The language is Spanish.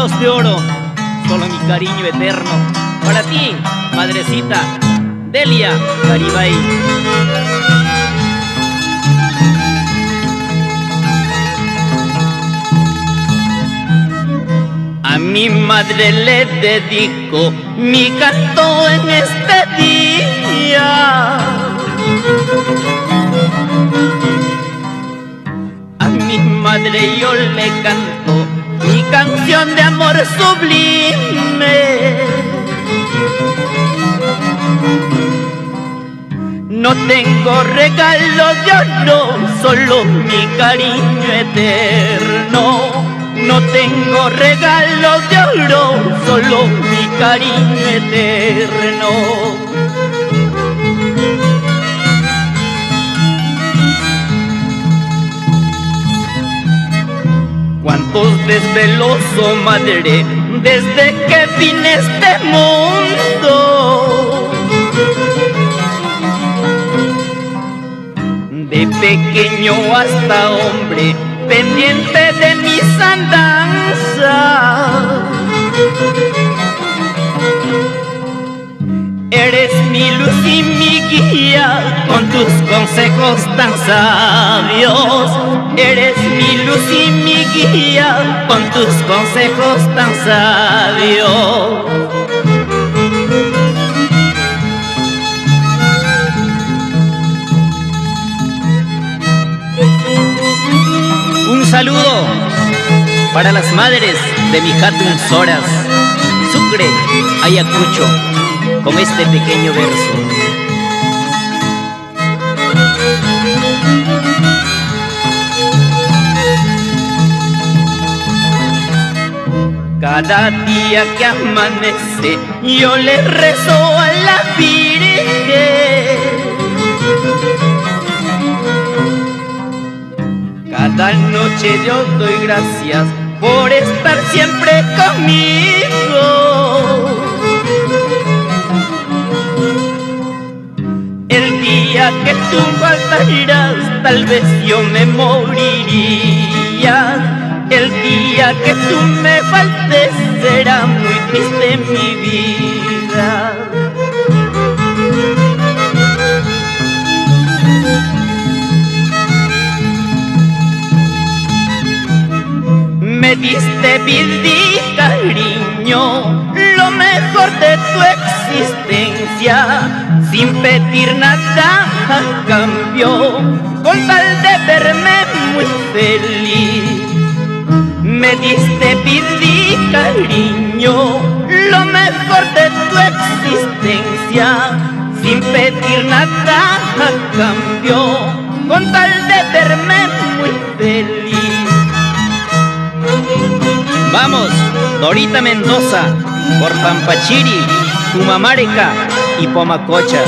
manos de oro, solo mi cariño eterno. Para ti, madrecita, Delia Garibay. A mi madre le dedico mi canto en este día. A mi madre yo le canto mi canción de amor sublime. No tengo regalo de oro, solo mi cariño eterno. No tengo regalo de oro, solo mi cariño eterno. Cuántos desvelos, oh madre, desde que vine a este mundo. De pequeño hasta hombre, pendiente de mis andanzas. Eres mi luz y mi guía, con tus consejos tan sabios. Eres mi luz y mi guía, con tus consejos tan sabios. Un saludo para las madres de mi Hatun Soras, Sucre, Ayacucho, con este pequeño verso. Cada día que amanece yo le rezo a la Virgen. Cada noche yo doy gracias por estar siempre conmigo. El día que tú faltaras, tal vez yo me moriría. El día que tú me faltes, será muy triste mi vida. Me diste vida y cariño, lo mejor de tu existencia, sin pedir nada a cambio, con tal de verme muy feliz. Me diste vida y cariño, lo mejor de tu existencia, sin pedir nada a cambio, con tal de verme muy feliz. Vamos, Dorita Mendoza, por Pampachiri, Tumamáreca y Pomacocha.